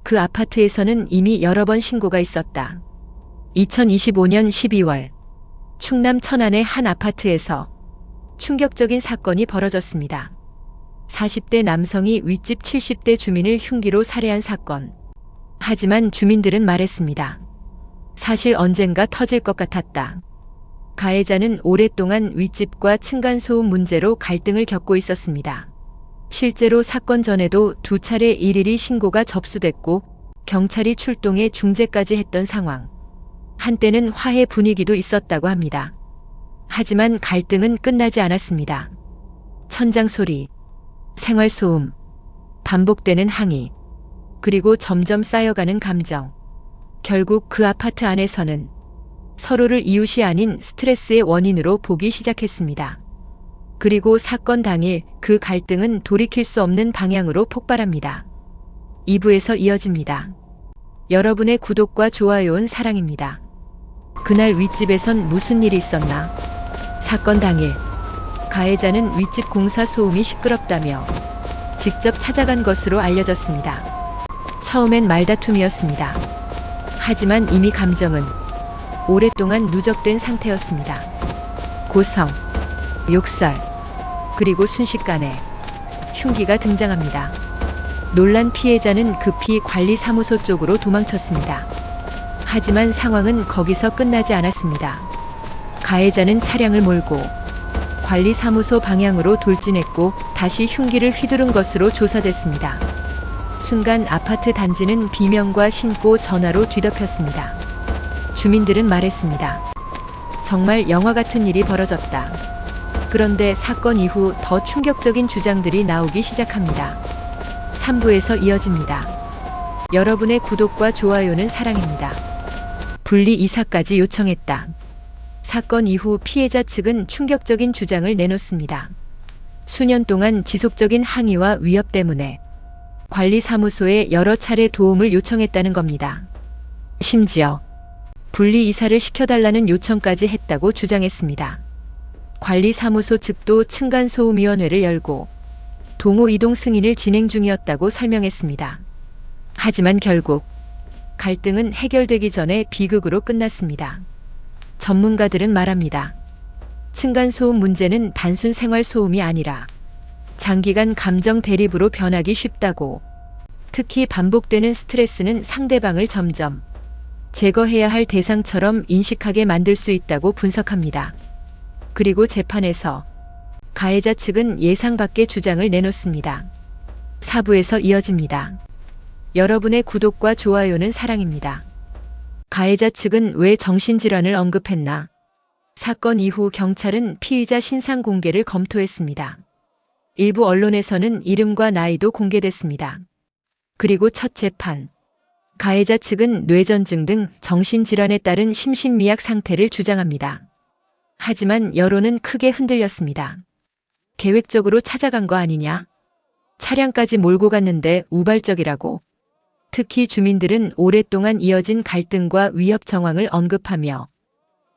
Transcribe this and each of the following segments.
그 아파트에서는 이미 여러 번 신고가 있었다. 2025년 12월 충남 천안의 한 아파트에서 충격적인 사건이 벌어졌습니다. 40대 남성이 윗집 70대 주민을 흉기로 살해한 사건. 하지만 주민들은 말했습니다. 사실 언젠가 터질 것 같았다. 가해자는 오랫동안 윗집과 층간소음 문제로 갈등을 겪고 있었습니다. 실제로 사건 전에도 2차례 일일이 신고가 접수됐고 경찰이 출동해 중재까지 했던 상황. 한때는 화해 분위기도 있었다고 합니다. 하지만 갈등은 끝나지 않았습니다. 천장 소리, 생활 소음, 반복되는 항의, 그리고 점점 쌓여가는 감정. 결국 그 아파트 안에서는 서로를 이웃이 아닌 스트레스의 원인으로 보기 시작했습니다. 그리고 사건 당일 그 갈등은 돌이킬 수 없는 방향으로 폭발합니다. 2부에서 이어집니다. 여러분의 구독과 좋아요는 사랑입니다. 그날 윗집에선 무슨 일이 있었나? 사건 당일 가해자는 윗집 공사 소음이 시끄럽다며 직접 찾아간 것으로 알려졌습니다. 처음엔 말다툼이었습니다. 하지만 이미 감정은 오랫동안 누적된 상태였습니다. 고성, 욕설, 그리고 순식간에 흉기가 등장합니다. 놀란 피해자는 급히 관리사무소 쪽으로 도망쳤습니다. 하지만 상황은 거기서 끝나지 않았습니다. 가해자는 차량을 몰고 관리사무소 방향으로 돌진했고 다시 흉기를 휘두른 것으로 조사됐습니다. 순간 아파트 단지는 비명과 신고 전화로 뒤덮였습니다. 주민들은 말했습니다. 정말 영화 같은 일이 벌어졌다. 그런데 사건 이후 더 충격적인 주장들이 나오기 시작합니다. 3부에서 이어집니다. 여러분의 구독과 좋아요는 사랑입니다. 분리 이사까지 요청했다. 사건 이후 피해자 측은 충격적인 주장을 내놓습니다. 수년 동안 지속적인 항의와 위협 때문에 관리사무소에 여러 차례 도움을 요청했다는 겁니다. 심지어 분리 이사를 시켜달라는 요청까지 했다고 주장했습니다. 관리사무소 측도 층간소음위원회를 열고 동호 이동 승인을 진행 중이었다고 설명했습니다. 하지만 결국 갈등은 해결되기 전에 비극으로 끝났습니다. 전문가들은 말합니다. 층간소음 문제는 단순 생활소음이 아니라 장기간 감정 대립으로 변하기 쉽다고, 특히 반복되는 스트레스는 상대방을 점점 제거해야 할 대상처럼 인식하게 만들 수 있다고 분석합니다. 그리고 재판에서 가해자 측은 예상 밖의 주장을 내놓습니다. 4부에서 이어집니다. 여러분의 구독과 좋아요는 사랑입니다. 가해자 측은 왜 정신질환을 언급했나? 사건 이후 경찰은 피의자 신상 공개를 검토했습니다. 일부 언론에서는 이름과 나이도 공개됐습니다. 그리고 첫 재판. 가해자 측은 뇌전증 등 정신질환에 따른 심신미약 상태를 주장합니다. 하지만 여론은 크게 흔들렸습니다. 계획적으로 찾아간 거 아니냐? 차량까지 몰고 갔는데 우발적이라고. 특히 주민들은 오랫동안 이어진 갈등과 위협 정황을 언급하며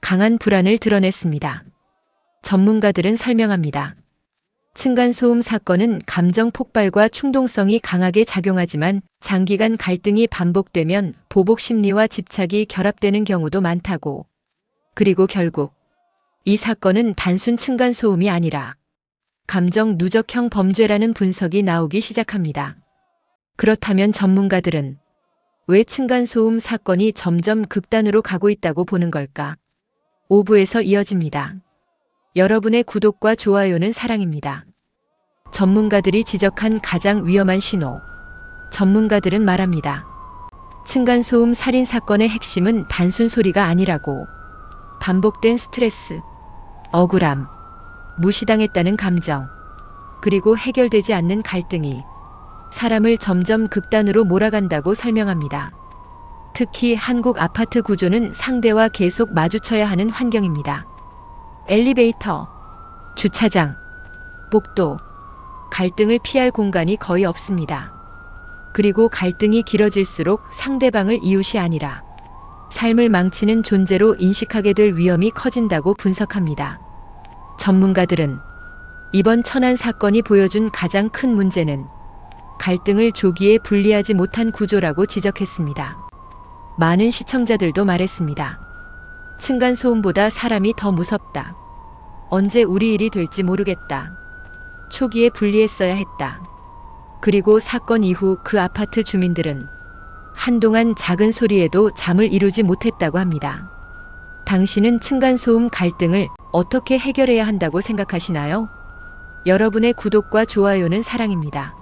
강한 불안을 드러냈습니다. 전문가들은 설명합니다. 층간소음 사건은 감정 폭발과 충동성이 강하게 작용하지만 장기간 갈등이 반복되면 보복 심리와 집착이 결합되는 경우도 많다고. 그리고 결국 이 사건은 단순 층간소음이 아니라 감정 누적형 범죄라는 분석이 나오기 시작합니다. 그렇다면 전문가들은 왜 층간소음 사건이 점점 극단으로 가고 있다고 보는 걸까? 5부에서 이어집니다. 여러분의 구독과 좋아요는 사랑입니다. 전문가들이 지적한 가장 위험한 신호. 전문가들은 말합니다. 층간소음 살인 사건의 핵심은 단순 소리가 아니라고. 반복된 스트레스, 억울함, 무시당했다는 감정, 그리고 해결되지 않는 갈등이 사람을 점점 극단으로 몰아간다고 설명합니다. 특히 한국 아파트 구조는 상대와 계속 마주쳐야 하는 환경입니다. 엘리베이터, 주차장, 복도, 갈등을 피할 공간이 거의 없습니다. 그리고 갈등이 길어질수록 상대방을 이웃이 아니라 삶을 망치는 존재로 인식하게 될 위험이 커진다고 분석합니다. 전문가들은 이번 천안 사건이 보여준 가장 큰 문제는 갈등을 조기에 분리하지 못한 구조라고 지적했습니다. 많은 시청자들도 말했습니다. 층간소음보다 사람이 더 무섭다. 언제 우리 일이 될지 모르겠다. 초기에 분리했어야 했다. 그리고 사건 이후 그 아파트 주민들은 한동안 작은 소리에도 잠을 이루지 못했다고 합니다. 당신은 층간소음 갈등을 어떻게 해결해야 한다고 생각하시나요? 여러분의 구독과 좋아요는 사랑입니다.